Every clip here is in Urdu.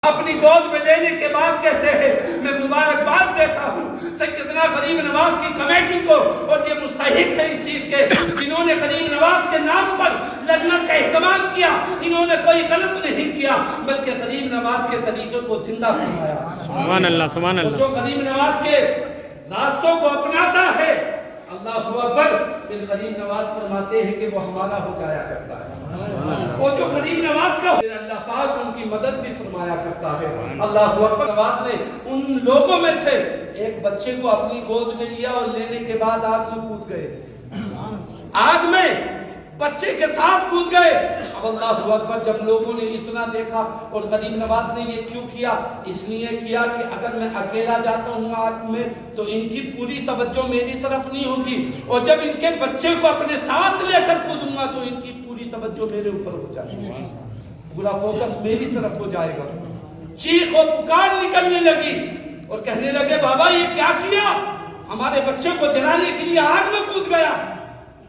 اپنی گود میں لینے کے بعد کہتے ہیں میں مبارکباد دیتا ہوں سیدنا غریب نواز کی کمیٹی کو، اور یہ مستحق ہے اس چیز کے جنہوں نے غریب نواز کے نام پر لڑنے کا اہتمام کیا۔ انہوں نے کوئی غلط نہیں کیا بلکہ غریب نواز کے طریقے کو زندہ فرمایا۔ سبحان اللہ، سبحان اللہ۔ جو غریب نواز کے راستوں کو اپناتا ہے، اللہ اکبر، پھر غریب نواز فرماتے ہیں کہ وہ ہمارا ہو جایا کرتا ہے۔ وہ جو غریب نواز کا پھر اللہ پاک ان کی مدد بھی فرمایا کرتا ہے۔ اللہ اکبر۔ نواز نے ان لوگوں میں سے ایک بچے کو اپنی گود میں لیا اور لینے کے بعد آگ میں کود گئے، آگ میں بچے کے ساتھ کود گئے۔ اب اللہ اکبر، جب لوگوں نے اتنا دیکھا، اور غریب نواز نے یہ کیوں کیا؟ اس لیے کیا کہ اگر میں اکیلا جاتا ہوں آگ میں تو ان کی پوری توجہ میری طرف نہیں ہوگی، اور جب ان کے بچے کو اپنے ساتھ لے کر کودوں گا تو ان کی پوری توجہ میرے اوپر ہو جائے گی، پورا فوکس میری طرف ہو جائے گا۔ چیخ اور پکار نکلنے لگی اور کہنے لگے بابا یہ کیا کیا؟ ہمارے بچے کو جلانے کے لیے آگ میں کود گیا۔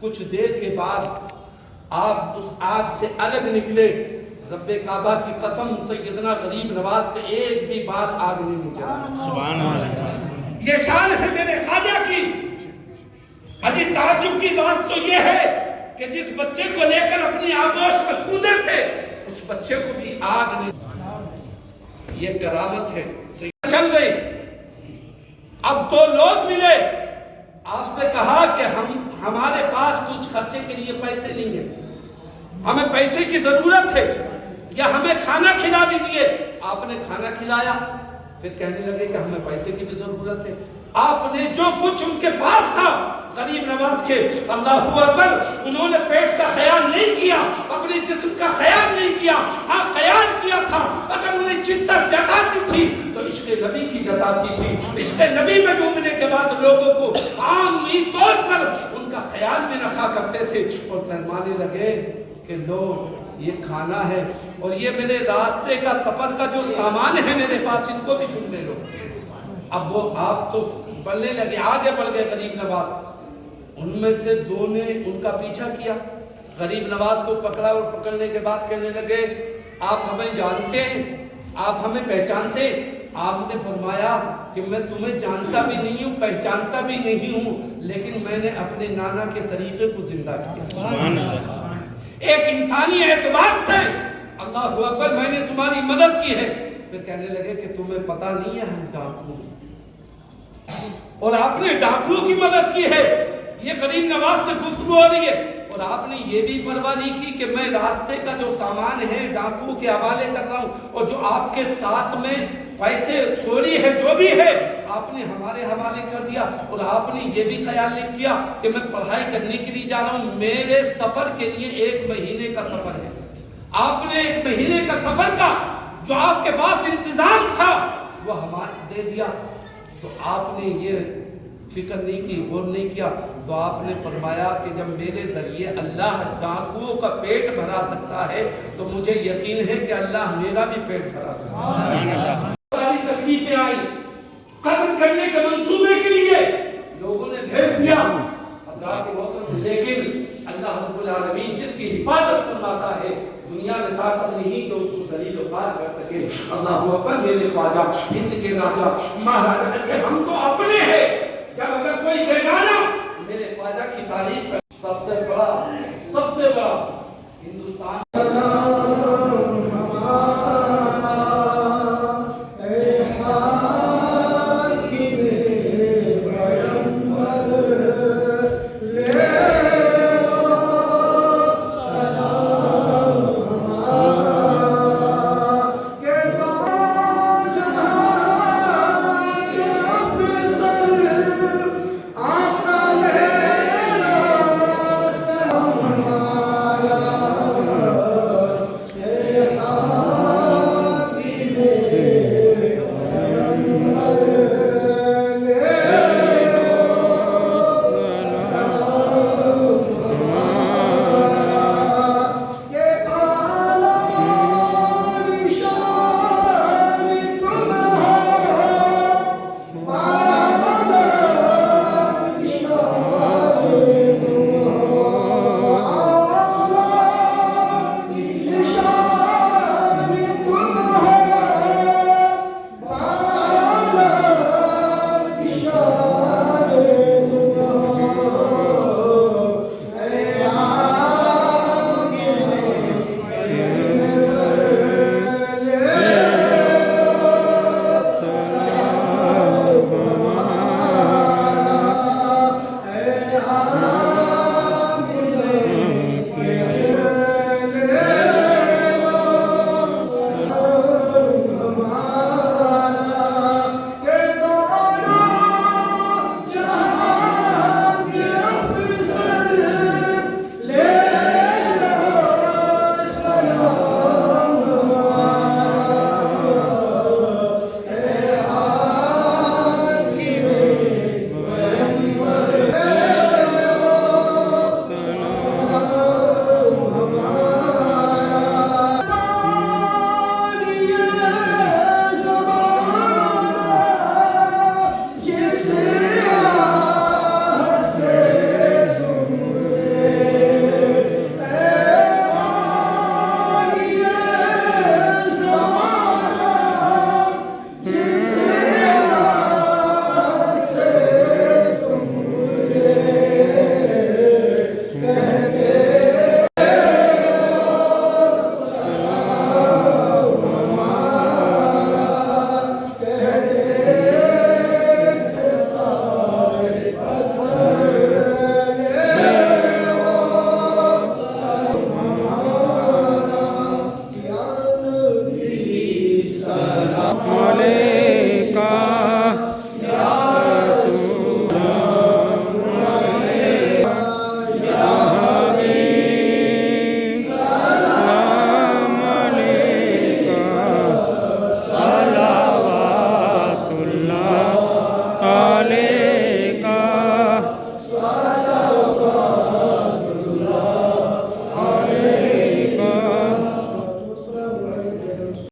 کچھ دیر کے بعد آپ اس آگ سے الگ نکلے۔ رب کعبہ کی قسم، سیدنا غریب نواز کے ایک بھی بار آگ نہیں جلا۔ سبحان اللہ۔ یہ شان ہے میرے خواجہ کی۔ اجی تعجب کی بات تو یہ ہے کہ جس بچے کو لے کر اپنی آغوش میں کودے تھے اس بچے کو بھی آگ نہیں۔ یہ کرامت ہے۔ چل گئی، اب دو لوگ ملے، آپ سے کہا کہ ہمارے پاس کچھ خرچے کے لیے پیسے نہیں ہیں، ہمیں پیسے کی ضرورت ہے، یا ہمیں کھانا کھلا دیجئے۔ آپ نے کھانا کھلایا، پھر کہنے لگے کہ ہمیں پیسے کی بھی ضرورت ہے۔ آپ نے جو کچھ ان کے پاس تھا غریب نواز کے، اللہ اکبر، انہوں نے پیٹ کا خیال نہیں کیا، اپنے جسم کا خیال نہیں کیا، ہاں خیال کیا تھا اگر انہیں چنتا جتاتی تھی تو عشق نبی کی جتاتی تھی۔ عشق نبی میں ڈوبنے کے بعد لوگوں کو عامی طور پر ان کا خیال بھی رکھا کرتے تھے، اور فرمانے لگے کہ لو یہ کھانا ہے اور یہ میرے راستے کا سفر کا جو سامان ہے میرے پاس، ان کو بھی تم لے لو۔ اب وہ آپ تو بڑھنے لگے، آگے بڑھ گئے غریب نواز۔ ان میں سے دو نے ان کا پیچھا کیا، غریب نواز کو پکڑا، اور پکڑنے کے بعد کہنے لگے آپ ہمیں جانتے ہیں، آپ ہمیں پہچانتے ہیں؟ آپ نے فرمایا کہ میں تمہیں جانتا بھی نہیں ہوں، پہچانتا بھی نہیں ہوں، لیکن میں نے اپنے نانا کے طریقے کو زندہ کیا۔ سبحان اللہ۔ ایک انسانی اعتبار سے اللہ اکبر میں نے تمہاری مدد کی ہے۔ پھر کہنے لگے کہ تمہیں پتا نہیں ہے ہم ڈاکو ہیں، اور آپ نے ڈاکو کی مدد کی ہے۔ یہ غریب نواز سے گفتگو ہو رہی ہے، اور آپ نے یہ بھی پرواہ نہیں کی کہ میں راستے کا جو سامان ہے ڈاکو کے حوالے کر رہا ہوں، اور جو آپ کے ساتھ میں پیسے تھوڑی ہے جو بھی ہے آپ نے ہمارے حوالے کر دیا، اور آپ نے یہ بھی خیال نہیں کیا کہ میں پڑھائی کرنے کے لیے جا رہا ہوں، میرے سفر کے لیے 1 مہینے کا سفر ہے۔ آپ نے 1 مہینے کا سفر کا جو آپ کے پاس انتظام تھا وہ ہمارے دے دیا، تو آپ نے یہ فکر نہیں کی، غور نہیں کیا، تو آپ نے فرمایا کہ جب میرے ذریعے اللہ ڈاکوؤں کا پیٹ بھرا سکتا ہے تو مجھے یقین ہے کہ اللہ میرا بھی پیٹ بھرا سکتا ہے۔ ساری تکلیفیں آئی، قتل کرنے کے منصوبے کے لیے لوگوں نے بھیج دیا حضرات محترم، لیکن اللہ رب العالمین جس کی حفاظت فرماتا ہے دنیا میں طاقت نہیں کہ اس کو ذلیل و خوار کر سکے۔ اللہ اکبر، میرے خواجہ ہند کے راجہ مہاراجہ، کہ ہم تو اپنے ہیں، جب اگر کوئی بیگانہ میرے خواجہ کی تعریف کر، سب سے بڑا ہندوستان مولا